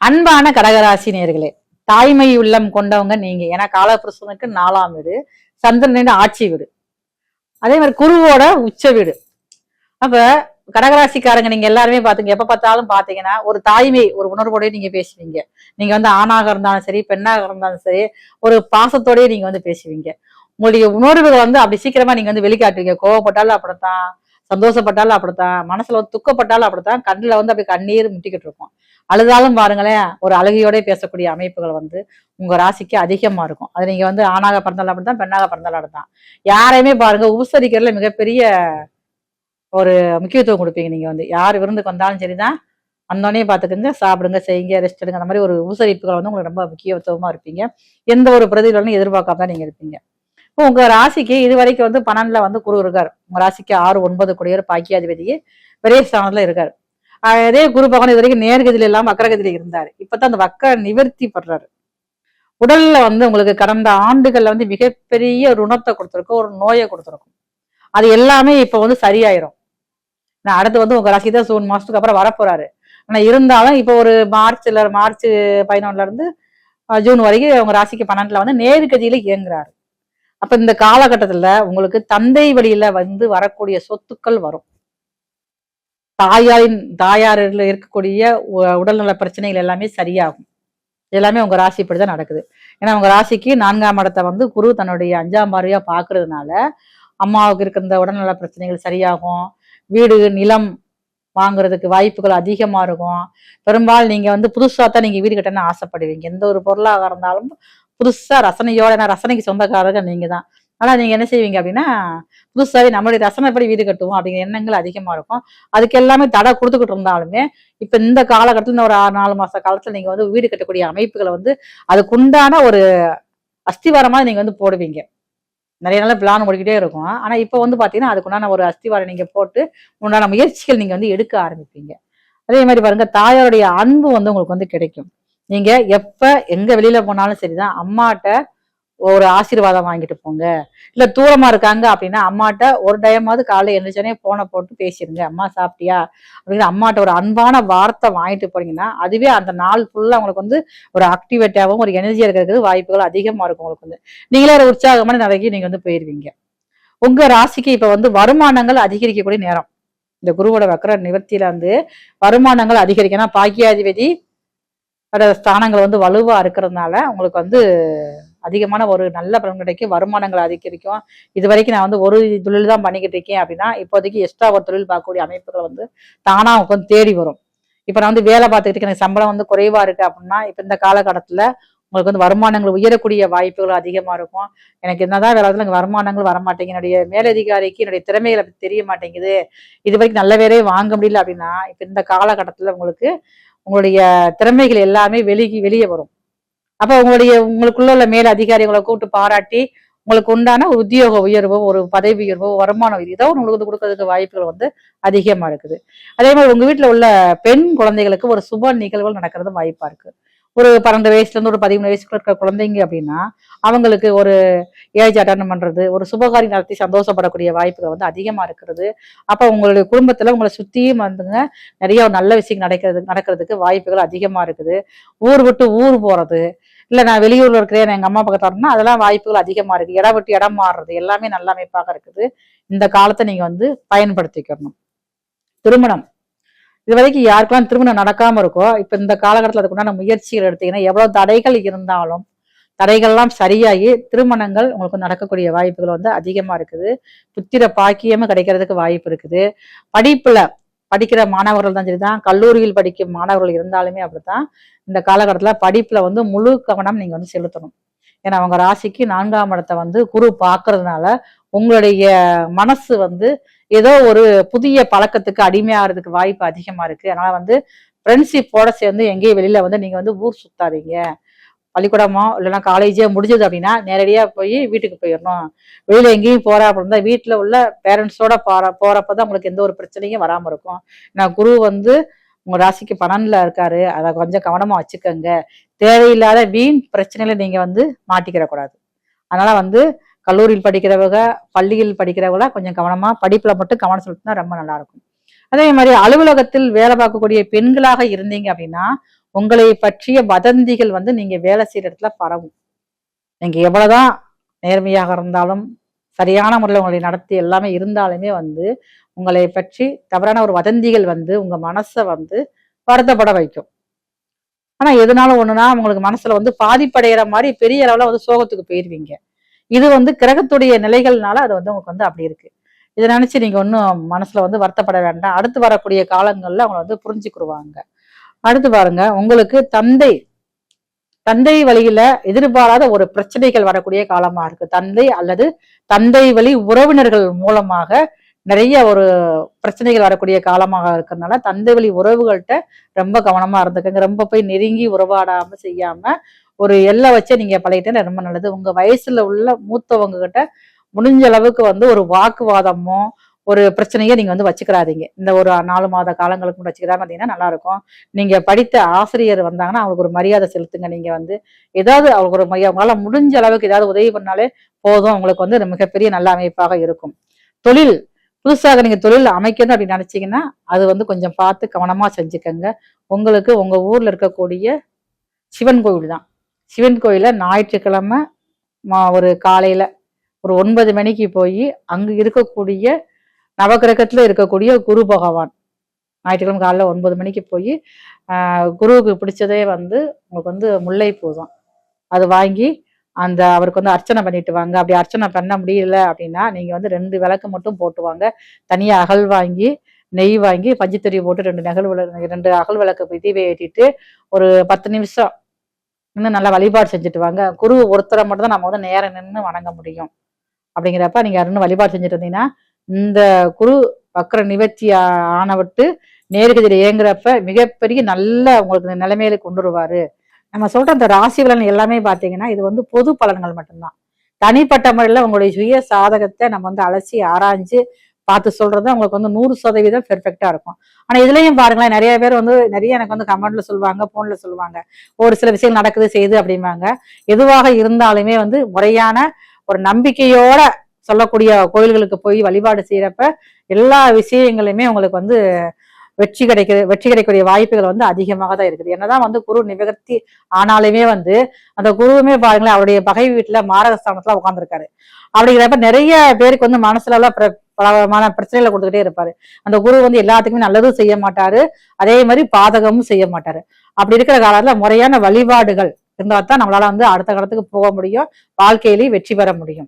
அன்பான கடகராசி நேயர்களே, தாய்மை உள்ளம் கொண்டவங்க நீங்க. ஏன்னா காலபுருஷனுக்கு 4ஆம் வீடு, சந்திரனின் ஆட்சி வீடு, அதே மாதிரி குருவோட உச்ச வீடு. அப்ப கடகராசிக்காரங்க நீங்க எல்லாருமே பாத்துங்க, எப்ப பார்த்தாலும் பாத்தீங்கன்னா ஒரு தாய்மை ஒரு உணர்வோடய நீங்க பேசுவீங்க. நீங்க ஆணாக இருந்தாலும் சரி, பெண்ணாக இருந்தாலும் சரி, ஒரு பாசத்தோடய நீங்க பேசுவீங்க. உங்களுடைய உணர்வுகள் அப்படி சீக்கிரமா நீங்க வெளிக்காட்டுவீங்க. கோவப்பட்டாலும் அப்படித்தான், சந்தோஷப்பட்டாலும் அப்படித்தான், மனசுல துக்கப்பட்டாலும் அப்படித்தான், கண்ணுல அப்படி கண்ணீர் முட்டிக்கிட்டு இருக்கும். அழுதாலும் பாருங்களேன், ஒரு அழுகையோட பேசக்கூடிய அமைப்புகள் உங்க ராசிக்கு அதிகமா இருக்கும். அது நீங்க ஆணாக பிறந்தாலும் அப்படித்தான், பெண்ணாக பிறந்தாலும் அப்படித்தான். யாரையுமே பாருங்க உபசரிக்கிறதுல மிகப்பெரிய ஒரு முக்கியத்துவம் கொடுப்பீங்க. நீங்க யார் விருந்துக்கு வந்தாலும் சரிதான், வந்தோடனே பாத்துக்கோங்க, சாப்பிடுங்க, செய்யுங்க, ரெஸ்ட் எடுங்க, அந்த மாதிரி ஒரு உபசரிப்புகள் உங்களுக்கு ரொம்ப முக்கியத்துவமா இருப்பீங்க. எந்த ஒரு பிரதிபலனும் எதிர்பார்க்காம தான் நீங்க இருப்பீங்க. இப்போ உங்க ராசிக்கு இது வரைக்கும் 12ல குரு இருக்காரு. உங்க ராசிக்கு 6, 9 கூடியவர் பாக்கியாதிபதியே விரைய ஸ்தானத்துல இருக்காரு. அதே குரு பகவான் இது வரைக்கும் நேர்கதியில இல்லாம வக்கரகதியில இருந்தாரு. இப்பதான் அந்த வக்கர நிவர்த்தி படுறாரு. உடல்ல உங்களுக்கு கடந்த ஆண்டுகள்ல மிகப்பெரிய ஒரு ருணத்தை கொடுத்துருக்கும், ஒரு நோயை கொடுத்துருக்கும். அது எல்லாமே இப்ப சரியாயிரும். நான் அடுத்து உங்க ராசி தான் ஜூன் மாசத்துக்கு அப்புறம் வரப்போறாரு. ஆனா இருந்தாலும் இப்ப ஒரு மார்ச் 11ல இருந்து ஜூன் வரைக்கும் உங்க ராசிக்கு 12ல நேர்கதியில இயங்குறாரு. அப்ப இந்த காலகட்டத்துல உங்களுக்கு தந்தை வழியில வரக்கூடிய சொத்துக்கள் வரும். தாயாரில் இருக்கக்கூடிய உடல்நல பிரச்சனைகள் எல்லாமே சரியாகும். எல்லாமே உங்க ராசி இப்படிதான் நடக்குது. ஏன்னா உங்க ராசிக்கு 4ஆம் இடத்தை குரு தன்னுடைய 5ஆம் பார்வையா பாக்குறதுனால அம்மாவுக்கு இருக்கிற இந்த உடல்நல பிரச்சனைகள் சரியாகும். வீடு நிலம் வாங்குறதுக்கு வாய்ப்புகள் அதிகமா இருக்கும். பெரும்பாலும் நீங்க புதுசா தான் நீங்க வீடு கட்டணும்னு ஆசைப்படுவீங்க. எந்த ஒரு பொருளாக இருந்தாலும் புதுசா ரசனையோட, ரசனைக்கு சொந்தக்காரர்கள் நீங்க தான். ஆனா நீங்க என்ன செய்வீங்க அப்படின்னா, புதுசாவே நம்மளுடைய ரசனைப்படி வீடு கட்டுவோம் அப்படிங்கிற எண்ணங்கள் அதிகமா இருக்கும். அதுக்கு எல்லாமே தடை கொடுத்துக்கிட்டு இருந்தாலுமே இப்ப இந்த காலகட்டத்துல ஒரு 4 மாச காலத்துல நீங்க வீடு கட்டக்கூடிய அமைப்புகளை அதுக்குண்டான ஒரு அஸ்திவாரமா நீங்க போடுவீங்க. நிறைய நாள் பிளான் ஓடிக்கிட்டே இருக்கும். ஆனா இப்ப பாத்தீங்கன்னா அதுக்குண்டான ஒரு அஸ்திவாரம் நீங்க போட்டு உண்டான முயற்சிகள் நீங்க எடுக்க ஆரம்பிப்பீங்க. அதே மாதிரி பாருங்க, தாயாருடைய அன்பு உங்களுக்கு கிடைக்கும். நீங்க எப்ப எங்க வெளியில போனாலும் சரிதான், அம்மாட்ட ஒரு ஆசீர்வாதம் வாங்கிட்டு போங்க. இல்ல தூரமா இருக்காங்க அப்படின்னா அம்மாட்ட ஒரு டைமாவது காலையில எழுந்திரிச்சோனே போனை போட்டு பேசிருங்க. அம்மா சாப்பிட்டியா அப்படிங்கிற அம்மாட்ட ஒரு அன்பான வார்த்தை வாங்கிட்டு போனீங்கன்னா அதுவே அந்த நாள் ஃபுல்லா உங்களுக்கு ஒரு ஆக்டிவேட்டாகவும் ஒரு எனர்ஜியா இருக்கிறதுக்கு வாய்ப்புகள் அதிகமா இருக்கும். உங்களுக்கு நீங்களே ஒரு உற்சாகமான நிறைய நீங்க போயிருவீங்க. உங்க ராசிக்கு இப்ப வருமானங்கள் அதிகரிக்கக்கூடிய நேரம். இந்த குருவோட வக்கர நிவர்த்தியில வருமானங்கள் அதிகரிக்கணும். பாக்கியாதிபதி ஸ்தானங்கள் வலுவா இருக்கிறதுனால உங்களுக்கு அதிகமான ஒரு நல்ல பலன் கிடைக்கும். வருமானங்கள் அதிகரிக்கும். இது வரைக்கும் நான் ஒரு தொழில் தான் பண்ணிக்கிட்டு இருக்கேன் அப்படின்னா இப்போதைக்கு எக்ஸ்ட்ரா ஒரு தொழில் பார்க்கக்கூடிய அமைப்புகள் தானா தேடி வரும். இப்ப நான் வேலை பார்த்துக்கிட்டு இருக்கேன், எனக்கு சம்பளம் குறைவா இருக்கு அப்படின்னா இப்ப இந்த காலகட்டத்துல உங்களுக்கு வருமானங்கள் உயரக்கூடிய வாய்ப்புகள் அதிகமா இருக்கும். எனக்கு என்னதான் வேலை எனக்கு வருமானங்கள் வரமாட்டேங்குது, என்னுடைய மேலதிகாரிக்கு என்னுடைய திறமைகளை பத்தி தெரிய மாட்டேங்குது, இது வரைக்கும் நல்ல வேலையை வாங்க முடியல அப்படின்னா இப்ப இந்த காலகட்டத்துல உங்களுடைய திறமைகள் எல்லாமே வெளியே வரும். அப்ப உங்களுக்குள்ள உள்ள மேல அதிகாரிகளை கூப்பிட்டு பாராட்டி உங்களுக்கு உண்டான ஒரு உத்தியோக உயர்வோ, ஒரு பதவி உயர்வோ, வருமான உயர்வு ஏதோ உங்களுக்கு கொடுக்கறதுக்கு வாய்ப்புகள் அதிகமா இருக்குது. அதே மாதிரி உங்க வீட்டுல உள்ள பெண் குழந்தைகளுக்கு ஒரு சுப நிகழ்வுகள் நடக்கிறது வாய்ப்பா இருக்கு. ஒரு 12 வயசுல இருந்து ஒரு 13 வயசுக்குள்ள இருக்கிற குழந்தைங்க அப்படின்னா அவங்களுக்கு ஒரு ஏஜ் அட்டன் பண்றது, ஒரு சுபகாரியம் நடத்தி சந்தோஷப்படக்கூடிய வாய்ப்புகள் அதிகமா இருக்கிறது. அப்ப உங்களுடைய குடும்பத்துல உங்களை சுத்தியும் நிறைய நல்ல விஷயம் நடக்கிறதுக்கு வாய்ப்புகள் அதிகமா இருக்குது. ஊர் விட்டு ஊர் போறது, இல்ல நான் வெளியூர்ல இருக்கிறேன் எங்க அம்மா பக்கத்துல வரணும்னா அதெல்லாம் வாய்ப்புகள் அதிகமா இருக்கு. இடம் விட்டு இடம் மாறுறது எல்லாமே நல்ல அமைப்பாக இருக்குது. இந்த காலத்தை நீங்க பயன்படுத்திக்கணும். திருமணம் இது வரைக்கும் யாருக்கெல்லாம் திருமணம் நடக்காம இருக்கோ இப்ப இந்த காலகட்டத்தில் அதுக்குண்டான முயற்சிகள் எடுத்தீங்கன்னா எவ்வளவு தடைகள் இருந்தாலும் தடைகள்லாம் சரியாகி திருமணங்கள் உங்களுக்கு நடக்கக்கூடிய வாய்ப்புகள் அதிகமா இருக்குது. புத்திர பாக்கியமும் கிடைக்கிறதுக்கு வாய்ப்பு இருக்குது. படிக்கிற மாணவர்கள் தான் சரிதான், கல்லூரியில் படிக்கும் மாணவர்கள் இருந்தாலுமே அப்படித்தான் இந்த காலகட்டத்துல படிப்புல முழு கவனம் நீங்க செலுத்தணும். ஏன்னா அவங்க ராசிக்கு 4ஆம் இடத்தை குரு பாக்குறதுனால உங்களுடைய மனசு ஏதோ ஒரு புதிய பழக்கத்துக்கு அடிமையாகிறதுக்கு வாய்ப்பு அதிகமா இருக்கு. அதனால ஃப்ரெண்ட்ஷிப்போட சேர்ந்து எங்கேயும் வெளியில நீங்க ஊர் சுத்தாதீங்க. பள்ளிக்கூடமோ இல்லைன்னா காலேஜே முடிஞ்சது அப்படின்னா நேரடியா போய் வீட்டுக்கு போயிடணும். வெளியில எங்கேயும் போறா அப்படின்னா வீட்டுல உள்ள பேரண்ட்ஸோட போறப்பதான் உங்களுக்கு எந்த ஒரு பிரச்சனையும் வராம இருக்கும். நான் குரு உங்க ராசிக்கு 12ல இருக்காரு, அதை கொஞ்சம் கவனமா வச்சுக்கோங்க. தேவையில்லாத வீண் பிரச்சனையில நீங்க மாட்டிக்கிற கூடாது. அதனால கல்லூரியில் படிக்கிறவங்க, பள்ளியில் படிக்கிறவங்கள கொஞ்சம் கவனமா படிப்புல மட்டும் கவனம் செலுத்தினா ரொம்ப நல்லா இருக்கும். அதே மாதிரி அலுவலகத்தில் வேலை பார்க்கக்கூடிய பெண்களாக இருந்தீங்க அப்படின்னா உங்களை பற்றிய வதந்திகள் வந்து நீங்க வேலை செய்யற இடத்துல பரவும். நீங்க எவ்வளவுதான் நேர்மையாக இருந்தாலும் சரியான முறையில் உங்களை நடத்தி எல்லாமே இருந்தாலுமே வந்து உங்களை பற்றி தவறான ஒரு வதந்திகள் வந்து உங்க மனசை வந்து வருத்தப்பட வைக்கும். ஆனா எதுனாலும் ஒண்ணுனா உங்களுக்கு மனசுல வந்து பாதிப்படைகிற மாதிரி பெரிய அளவுல வந்து சோகத்துக்கு போயிருவீங்க. இது வந்து கிரகத்துடைய நிலைகள்னால அது வந்து உங்களுக்கு வந்து அப்படி இருக்கு. இதை நினைச்சு நீங்க ஒன்றும் மனசுல வந்து வருத்தப்பட வேண்டாம். அடுத்து வரக்கூடிய காலங்கள்ல அவங்க வந்து புரிஞ்சுக்குருவாங்க. அடுத்து பாருங்க, உங்களுக்கு தந்தை வழியில எதிர்பாராத ஒரு பிரச்சனைகள் வரக்கூடிய காலமா இருக்கு. தந்தை அல்லது தந்தை வழி உறவினர்கள் மூலமாக நிறைய ஒரு பிரச்சனைகள் வரக்கூடிய காலமாக இருக்கிறதுனால தந்தை வழி உறவுகள்கிட்ட ரொம்ப கவனமா இருந்துக்கங்க. ரொம்ப போய் நெருங்கி உறவாடாம செய்யாம ஒரு எல்லை வச்சு நீங்க பழகிட்டே ரொம்ப நல்லது. உங்க வயசுல உள்ள மூத்தவங்க கிட்ட முடிஞ்ச அளவுக்கு வந்து ஒரு வாக்குவாதமோ ஒரு பிரச்சனையை நீங்க வந்து வச்சுக்கிறாதீங்க. இந்த ஒரு 4 மாத காலங்களுக்கு வச்சுக்கிறாம இருந்தீங்கன்னா நல்லா இருக்கும். நீங்க படித்த ஆசிரியர் வந்தாங்கன்னா அவங்களுக்கு ஒரு மரியாதை செலுத்துங்க. நீங்க வந்து ஏதாவது அவங்களுக்கு ஒரு அவங்களால முடிஞ்ச அளவுக்கு ஏதாவது உதவி பண்ணாலே போதும். உங்களுக்கு வந்து மிகப்பெரிய நல்ல அமைப்பாக இருக்கும். தொழில் புதுசாக நீங்க தொழில் அமைக்கணும் அப்படின்னு நினைச்சீங்கன்னா அது வந்து கொஞ்சம் பார்த்து கவனமா செஞ்சுக்கங்க. உங்களுக்கு உங்க ஊர்ல இருக்கக்கூடிய சிவன் கோவில் தான். சிவன் கோயில ஞாயிற்றுக்கிழமை ஒரு காலையில ஒரு 9 மணிக்கு போய் அங்கு இருக்கக்கூடிய நவகிரகத்துல இருக்கக்கூடிய குரு பகவான் ஞாயிற்றுக்கிழமை காலைல 9 மணிக்கு போய் குருவுக்கு பிடிச்சதே வந்து உங்களுக்கு வந்து முல்லை பூதான். அது வாங்கி அந்த அவருக்கு வந்து அர்ச்சனை பண்ணிட்டு வாங்க. அப்படி அர்ச்சனை பண்ண முடியல அப்படின்னா நீங்க வந்து 2 விளக்கு மட்டும் போட்டு வாங்க. தனியா அகல் வாங்கி நெய் வாங்கி பஞ்சுத்தறி போட்டு 2 அகல் விளக்கு தீவை ஏற்றிட்டு ஒரு 10 நிமிஷம் இன்னும் நல்லா வழிபாடு செஞ்சுட்டு வாங்க. குரு ஒருத்தரை மட்டும் தான் நம்ம வந்து நேரம் நின்று வணங்க முடியும். அப்படிங்கிறப்ப நீங்க இன்னும் வழிபாடு செஞ்சுட்டு இருந்தீங்கன்னா இந்த குரு வக்ர நிவர்த்தி ஆனவிட்டு நேர்கதியில் இயங்குறப்ப மிகப்பெரிய நல்ல உங்களுக்கு நிலைமையில கொண்டு வருவாரு. நம்ம சொல்ற அந்த ராசி பலன் எல்லாமே பாத்தீங்கன்னா இது வந்து பொது பலன்கள் மட்டும்தான். தனிப்பட்ட முறையில உங்களுடைய சுய சாதகத்தை நம்ம வந்து அலசி ஆராய்ஞ்சு பார்த்து சொல்றது உங்களுக்கு வந்து 100% பெர்ஃபெக்டா இருக்கும். ஆனா இதுலயும் பாருங்களேன், நிறைய பேர் வந்து நிறைய எனக்கு வந்து கமெண்ட்ல சொல்லுவாங்க, போன்ல சொல்லுவாங்க, ஒரு சில விஷயங்கள் நடக்குது செய்யுது அப்படிம்பாங்க. எதுவாக இருந்தாலுமே வந்து முறையான ஒரு நம்பிக்கையோட சொல்லக்கூடிய கோயில்களுக்கு போய் வழிபாடு செய்யறப்ப எல்லா விஷயங்களுமே உங்களுக்கு வந்து வெற்றி கிடைக்கக்கூடிய வாய்ப்புகள் வந்து அதிகமாக தான் இருக்குது. என்னதான் வந்து குரு நிவர்த்தி ஆனாலுமே வந்து அந்த குருவுமே பாருங்களேன் அவருடைய பகை வீட்டுல மாரகஸ்தானத்துல உட்காந்துருக்காரு. அப்படிங்கிறப்ப நிறைய பேருக்கு வந்து மனசுல எல்லாம் பலமான பிரச்சனைகளை கொடுத்துக்கிட்டே இருப்பாரு. அந்த குரு வந்து எல்லாத்துக்குமே நல்லதும் செய்ய மாட்டாரு, அதே மாதிரி பாதகமும் செய்ய மாட்டாரு. அப்படி இருக்கிற காலத்துல முறையான வழிபாடுகள் இருந்தா தான் நம்மளால வந்து அடுத்த காலத்துக்கு போக முடியும், வாழ்க்கையிலேயே வெற்றி பெற முடியும்.